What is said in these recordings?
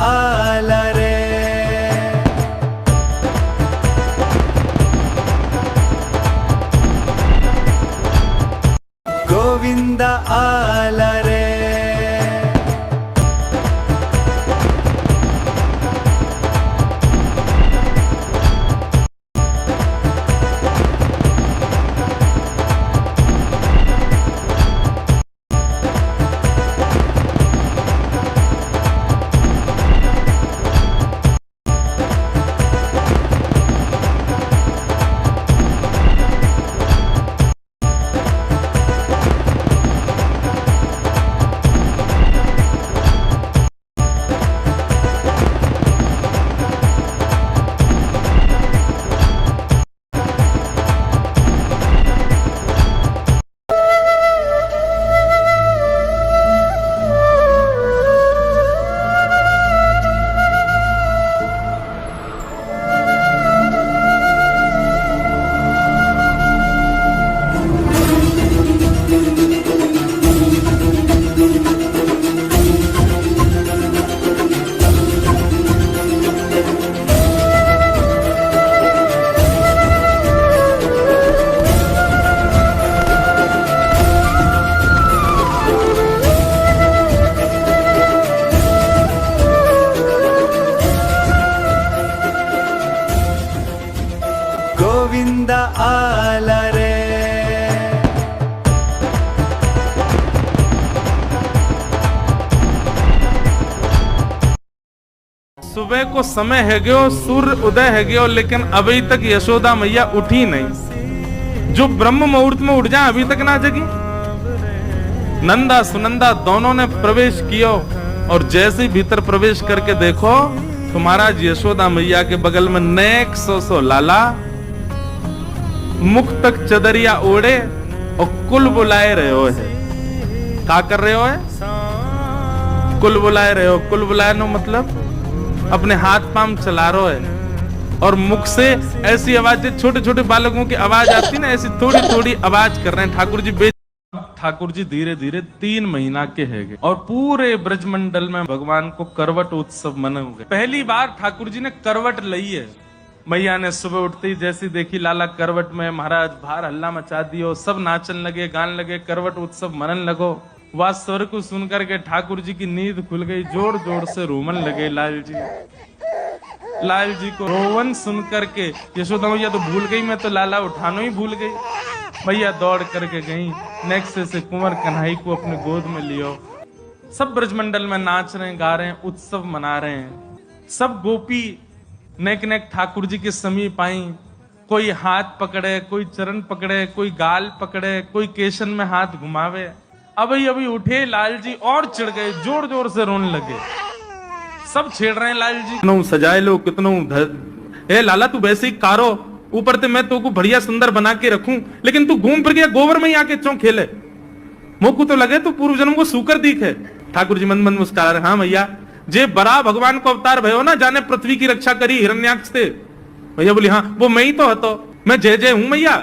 आला रे, गोविंद आला रे, गोविंद आला रे। सुबह को समय है गयो, सूर्य उदय है गयो, लेकिन अभी तक यशोदा मैया उठी नहीं। जो ब्रह्म मुहूर्त में उठ जाए अभी तक ना जगी। नंदा सुनंदा दोनों ने प्रवेश किया और जैसे ही भीतर प्रवेश करके देखो तो महाराज यशोदा मैया के बगल में नेक सो लाला मुख तक चदरिया ओढ़े और कुल बुलाए रहे हो है। क्या कर रहे हो है? कुल बुलाए रहे हो। कुल बुलाए नो मतलब अपने हाथ पांव चला रहे हो है और मुख से ऐसी आवाज, छोटे छोटे बालकों की आवाज आती ना, ऐसी थोड़ी थोड़ी आवाज कर रहे हैं। ठाकुर जी धीरे धीरे 3 महीना के है गए और पूरे ब्रजमंडल में भगवान को करवट उत्सव मनाओगे। पहली बार ठाकुर जी ने करवट ली है। मैया ने सुबह उठते ही जैसी देखी लाला करवट में, महाराज बाहर हल्ला मचा दियो, सब नाचन लगे, गान लगे, करवट उत्सव मनन लगो। वह स्वर को सुनकर के ठाकुर जी की नींद खुल गई, जोर जोर से रोमन लगे लाल जी। लाल जी को रोवन सुन करके यशोदा मैया तो भूल गई, मैं तो लाला उठानो ही भूल गई। मैया दौड़ करके गई, नेक्स्ट से कुंवर कन्हई को अपने गोद में लियो। सब ब्रजमंडल में नाच रहे हैं, गा रहे हैं, उत्सव मना रहे हैं। सब गोपी नेक नेक ठाकुर जी के समीप आई। कोई हाथ पकड़े, कोई चरण पकड़े, कोई गाल पकड़े, कोई केशन में हाथ घुमावे। अभी उठे लाल जी और चिढ़ गए, जोर जोर से रोने लगे। सब छेड़ रहे हैं लाल जी। कितनों सजाए लो, कितनों ए लाला तू वैसे ही कारो, ऊपर से मैं तो को बढ़िया सुंदर बना के रखूं, लेकिन तू घूम फिर गया गोबर में ही आके चौं खेले। मोकू तो लगे तो पूर्व जन्म को सूकर दिखे। ठाकुर जी मंद मंद मुस्कुरा रहे, हाँ मैया जे बड़ा भगवान को अवतार भयो ना, जाने पृथ्वी की रक्षा करी हिरण्याक्ष से। मैया बोली हाँ वो मैं ही तो हतो, मैं जय जय हूं मैया,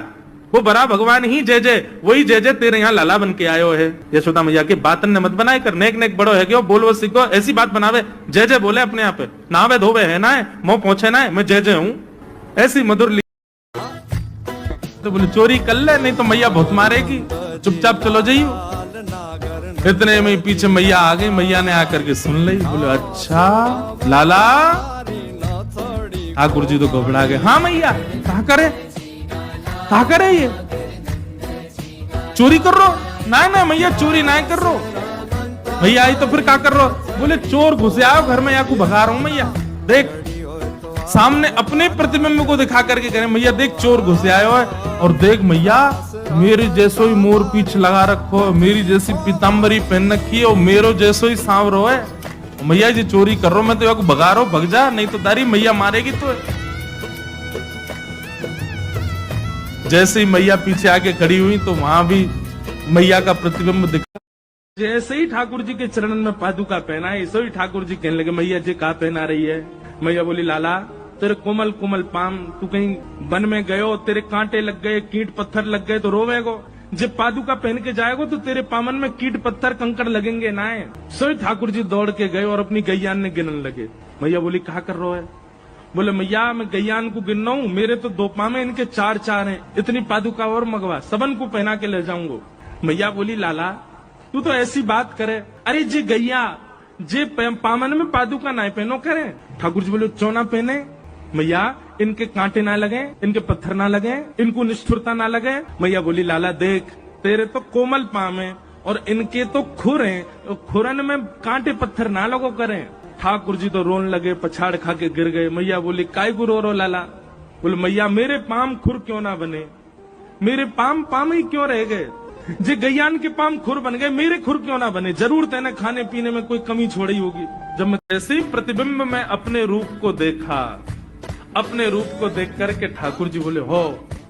वो बड़ा भगवान ही जय जय, वही जय जय तेरे यहाँ लाला बन के आयो है। यशोदा मैया के बातन ने मत बनाए कर, नेक नेक बड़ो है क्यों, बोलो सीखो, ऐसी बात बनावे, जय जय बोले अपने आप नावे धोवे है ना, मुंह पहुंचे ना, मैं जय जय हूं, ऐसी मधुर। तो बोले चोरी कर ले, नहीं तो मैया बहुत मारेगी, चुपचाप चलो जाइयो। इतने में पीछे मैया आ गई। मैया ने आकर के सुन ली, बोले अच्छा लाला। ठाकुर जी तो घबरा गए, हाँ मैया कहा करे ये चोरी कर रो? ना मैया चोरी ना कर रो। भैया आई तो फिर क्या कर रो? बोले चोर घुसे आओ घर में, या को भगा रहा हूं मैया। देख सामने अपने प्रतिबिंब को दिखा करके कह रहे मैया देख चोर घुसे आयो है, और देख मैया मेरे जैसो ही मोर पीछ लगा रखो, मेरी जैसी पीताम्बरी पहन रखी है और मेरो जैसो ही सांवरो है। मैया जी चोरी कर रो, मैं तो याको भगा रहा हूं, भग जा, नहीं तो तारी मैया मारेगी। तो जैसे ही मैया पीछे आके खड़ी हुई तो वहां भी मैया का प्रतिबिंब दिखा। जैसे ही ठाकुर जी के चरणन में पादुका पहना है, ऐसे ही ठाकुर जी कहने लगे मैया जी कहा पहना रही है? मैया बोली लाला तेरे कोमल कोमल पाम, तू कहीं वन में गयो, तेरे कांटे लग गए, कीट पत्थर लग गए तो रोवेगो। जब पादुका पहन के जाएगो तो तेरे पामन में कीट पत्थर कंकड़ लगेंगे ना। सो ठाकुर जी दौड़ के गए और अपनी गैयान ने गिनने लगे। मैया बोली कहा कर रहे है? बोले मैया मैं गैयान को गिन रहा हूँ, मेरे तो 2 पामे इनके 4 हैं, इतनी पादुका और मंगवा, सबन को पहना के ले जाऊंगा। मैया बोली लाला तू तो ऐसी बात करे, अरे जे गैया जे पामन में पादुका ना पहनो करे। ठाकुर जी बोले क्यों ना पहने? मैया इनके कांटे ना लगे, इनके पत्थर ना लगे, इनको निष्ठुरता ना लगे। मैया बोली लाला देख तेरे तो कोमल पाम है और इनके तो खुर हैं, तो खुरन में कांटे पत्थर ना लगो करें। ठाकुर जी तो रोन लगे, पछाड़ खा के गिर गए। मैया बोली काय को रो लाला? बोले मैया मेरे पाम खुर क्यों ना बने, मेरे पाम ही क्यों रह गए? जे गैयान के पाम खुर बन गए, मेरे खुर क्यों ना बने? जरूर तेने खाने पीने में कोई कमी छोड़ी होगी। जब मैं ऐसे ही प्रतिबिंब में अपने रूप को देखा, अपने रूप को देख करके ठाकुर जी बोले हो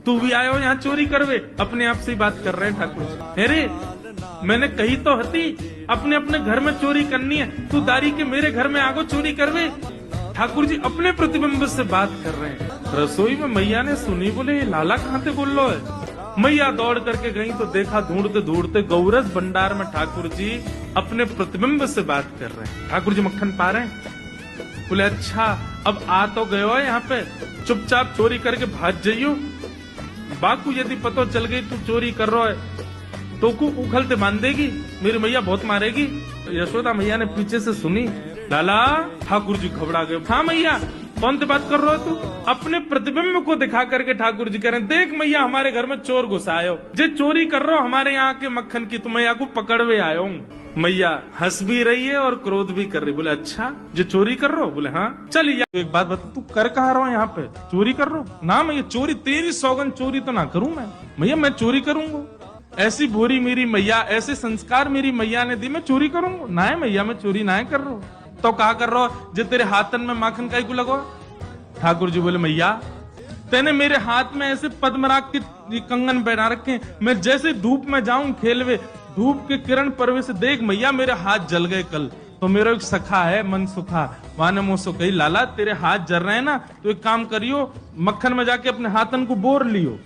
तू भी आयो यहाँ चोरी करवे? अपने आप से ही बात कर रहे हैं ठाकुर जी। अरे मैंने कही तो हती अपने अपने घर में चोरी करनी है, तू दारी के मेरे घर में आगो चोरी करवे? ठाकुर जी अपने प्रतिबिंब से बात कर रहे हैं। रसोई में मैया ने सुनी, बोले लाला कहाँ से बोल लो है? मैया दौड़ करके गई तो देखा ढूंढते ढूंढते गौरस भंडार में ठाकुर जी अपने प्रतिबिंब से बात कर रहे हैं। ठाकुर जी मक्खन पा रहे हैं। बोले अच्छा अब आ तो गए हो यहाँ पे, चुपचाप चोरी करके भाग जाइयो। बाकू यदि पता चल गई तू चोरी कर रहा है तो को उखलते बांध देगी, मेरी मैया बहुत मारेगी। यशोदा मैया ने पीछे से सुनी। लाला ठाकुर जी घबरा गए। हाँ मैया कौन सी बात कर रहे हो तू? अपने प्रतिबिंब को दिखा करके ठाकुर जी कह रहे हैं देख मैया हमारे घर में चोर घुसा आयो, जे चोरी कर रहे हो हमारे यहाँ के मक्खन की, तो मैया को पकड़वे आयो हूँ। मैया हंस भी रही है और क्रोध भी कर रही। बोले अच्छा जो चोरी कर रहे हो? बोले हाँ। चल यार एक बात बता, तू कर कहा रहा हो यहाँ पे? चोरी कर रहा हो ना? मैया चोरी तेरी सौगन चोरी तो ना करूं मैं। मैया मैं चोरी करूंगा? ऐसी भोरी मेरी मैया, ऐसे संस्कार मेरी मैया ने दी, मैं चोरी करूंगा ना? है मैया मैं चोरी ना कर रहा हूँ। तो कहा कर रहा हो जो तेरे हाथन में माखन काई को लगो? ठाकुर जी बोले मैया तेने मेरे हाथ में ऐसे पद्मराग के कंगन पहना रखे, मैं जैसे धूप में जाऊं खेलवे, धूप के किरण परवे से देख मैया मेरे हाथ जल गए कल। तो मेरा एक सखा है मन सुखा, वहां ने मुझसे कही लाला तेरे हाथ जल रहे हैं ना, तो एक काम करियो मक्खन में जाके अपने हाथन को बोर लियो,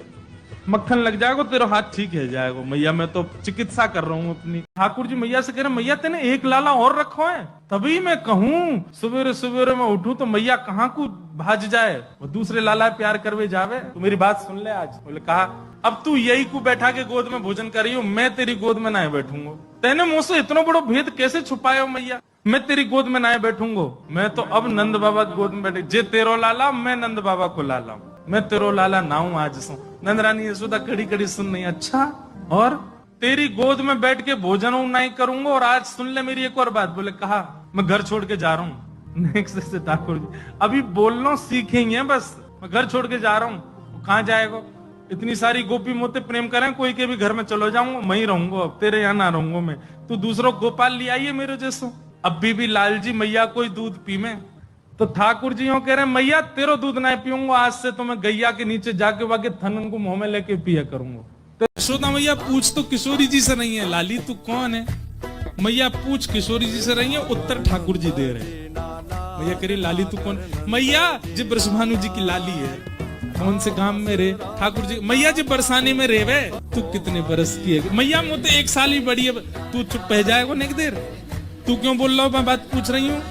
मक्खन लग जाएगा तेरा हाथ ठीक है जाएगा। मैया मैं तो चिकित्सा कर रहा हूँ अपनी। ठाकुर जी मैया से कह रहे मैया तेने एक लाला और रखो है, तभी मैं कहूँ सवेरे सवेरे मैं उठूं तो मैया कहाँ को भाज जाए, वो दूसरे लाला प्यार करवे जावे। तो मेरी बात सुन ले आज। बोले कहा अब तू यही को बैठा के गोद में भोजन करी हो, मैं तेरी गोद में ना बैठूंगा। तेने मुझसे इतना बड़ा भेद कैसे छुपाया मैया? मैं तेरी गोद में ना बैठूंगा, मैं तो अब नंद बाबा की गोद में बैठे। जे तेरो लाला मैं नंद बाबा को लाला, मैं तेरो लाला ना हूं आज सो। नंद रानी यशोदा कड़ी कड़ी सुन नहीं। अच्छा और तेरी गोद में बैठ के भोजन नहीं करूंगा। और आज सुन ले मेरी एक और बात। बोले कहा मैं घर छोड़ के जा रहा हूँ। नेक्स्ट से ठाकुर जी अभी बोलना सीखेंगे, बस मैं घर छोड़ के जा रहा हूँ। कहाँ जाएगा? इतनी सारी गोपी मोते प्रेम करें, कोई के भी घर में चलो जाऊंगा, मैं ही रहूंगा, अब तेरे यहाँ ना रहूंगा मैं। तू दूसरों गोपाल ले आइए मेरे जैसो। अब भी लाल जी मैया कोई दूध पी में, तो ठाकुर जी कह रहे हैं मैया तेरो दूध ना पीऊंगा, आज से तो मैं गैया के नीचे जाके वाके थनन को मुंह में लेके पिया करूंगा। तो यशोदा मैया पूछ तो किशोरी जी से नहीं है, लाली तू कौन है? मैया पूछ किशोरी जी से रही है, उत्तर ठाकुर जी दे रहे हैं। मैया कह रही लाली तू कौन? मैया जी ब्रजभानु जी की लाली है। कौन से गांव में रे? ठाकुर जी मैया जी बरसाने में रेवे। तू कितने बरस की है? मैया मुझे 1 साल ही बड़ी है। तू चुप पह जाएगा नेक देर, तू क्यों बोल रहा हो? मैं बात पूछ रही हूँ।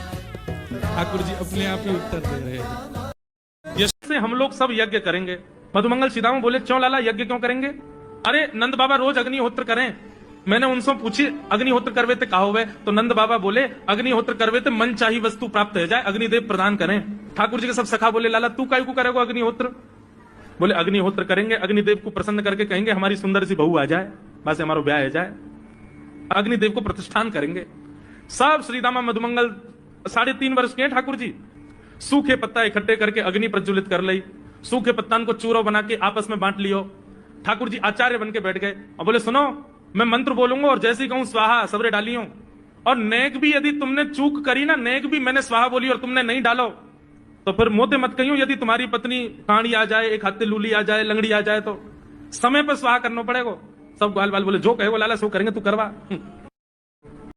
ठाकुर जी अपने आप ही उत्तर दे रहे हैं। यश से हम लोग सब यज्ञ करेंगे। मधुमंगल सीताराम बोले क्यों लाला यज्ञ क्यों करेंगे? अरे नंद बाबा रोज अग्निहोत्र करें। मैंने उनसे पूछी अग्निहोत्र करवे थे कहा हुए, तो नंद बाबा बोले अग्निहोत्र करवे थे मन चाहिए वस्तु प्राप्त हो जाए, अग्निदेव प्रदान करें। ठाकुर जी के सब सखा बोले लाला तू काय को करेगा अग्निहोत्र? बोले अग्निहोत्र करेंगे, अग्निदेव को प्रसन्न करके कहेंगे हमारी सुंदर सी बहू आ जाए, बस हमारा ब्याह हो जाए, अग्निदेव को प्रतिष्ठान करेंगे। सब श्रीदामा मधुमंगल 3.5 वर्ष के ठाकुर जी सूखे पत्ता इकट्ठे करके अग्नि प्रज्वलित कर ली, सूखे पत्तान को चूरो बना के आपस में बांट लियो। ठाकुर जी आचार्य बन के बैठ गए और बोले सुनो मैं मंत्र बोलूंगा और जैसे ही कहूं स्वाहा सबरे डालियो, और नेक भी यदि तुमने चूक करी ना, नेक भी मैंने स्वाहा बोली और तुमने नहीं डालो तो फिर मोते मत कहियो। यदि तुम्हारी पत्नी कांड़ी आ जाए, एक हाथे लूली आ जाए, लंगड़ी आ जाए तो समय पर स्वाहा करना पड़ेगा। सब ग्वाल बाल बोले जो कहेगा लाला सो करेंगे, तू करवा।